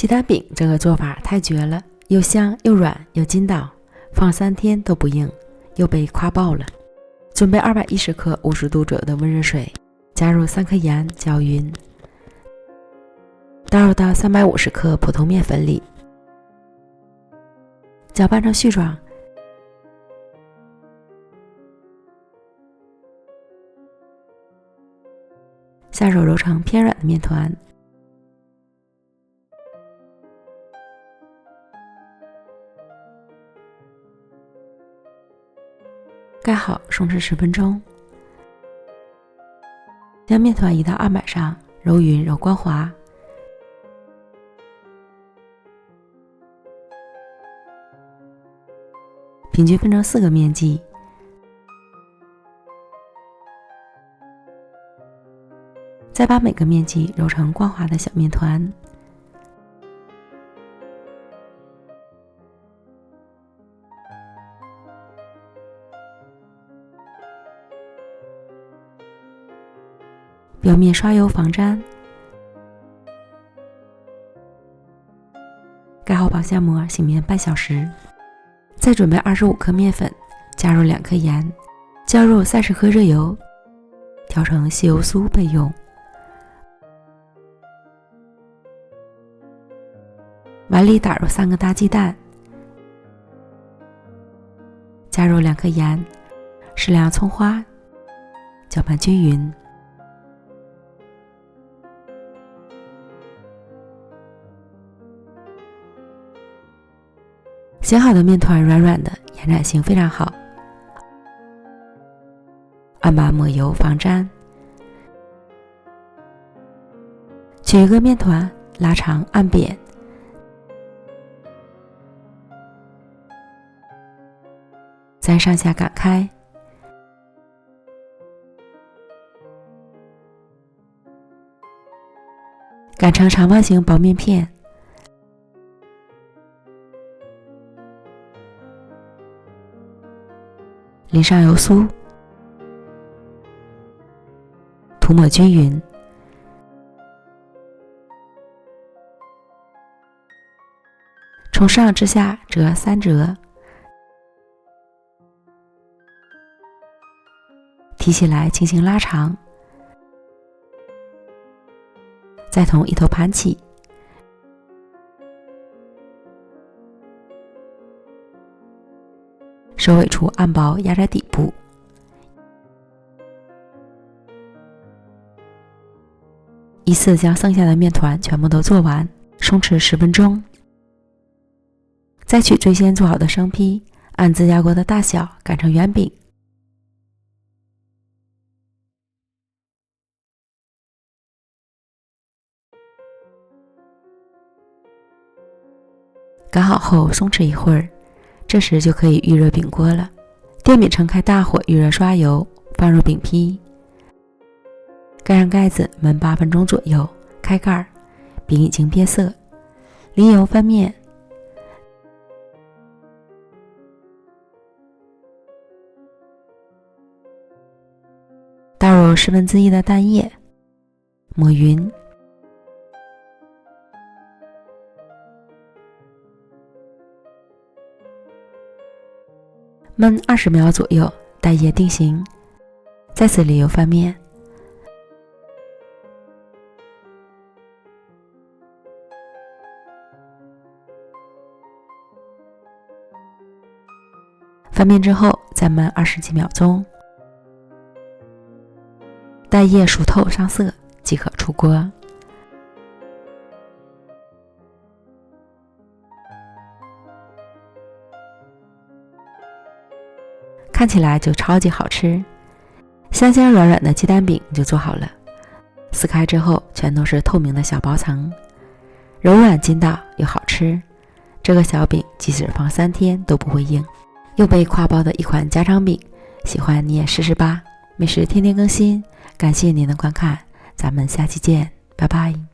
鸡蛋饼这个做法太绝了，又香又软又筋道，放3天都不硬，又被夸爆了。准备210克50度左右的温热水，加入3颗盐搅匀，倒入到350克普通面粉里，搅拌成絮状。下手揉成偏软的面团，盖好松弛10分钟。将面团移到案板上，揉匀揉光滑。平均分成4个面剂，再把每个面剂揉成光滑的小面团。表面刷油防粘，盖好保鲜膜，醒面半小时。再准备25克面粉，加入2颗盐，浇入30克热油，调成稀油酥备用。碗里打入3个大鸡蛋，加入2颗盐，适量葱花，搅拌均匀。醒好的面团软软的，延展性非常好。案板抹油防粘。取一个面团，拉长按扁，再上下擀开，擀成长方形薄面片。淋上油酥，涂抹均匀。从上至下折3折，提起来轻轻拉长，再从一头盘起，收尾处按薄压在底部。依次将剩下的面团全部都做完，松弛10分钟。再取最先做好的生坯，按自家锅的大小擀成圆饼。擀好后松弛一会儿，这时就可以预热饼锅了。电饼撑开大火预热刷油，放入饼坯，盖上盖子焖8分钟左右，开盖，饼已经变色，淋油翻面，倒入1/4的蛋液，抹匀，焖20秒左右，蛋液定型，再次淋油翻面。翻面之后再焖20几秒钟，蛋液熟透上色即可出锅。看起来就超级好吃，香香软软的鸡蛋饼就做好了。撕开之后全都是透明的小薄层，柔软筋道又好吃。这个小饼即使放3天都不会硬，又被夸爆的一款家常饼，喜欢你也试试吧。美食天天更新，感谢您的观看，咱们下期见，拜拜。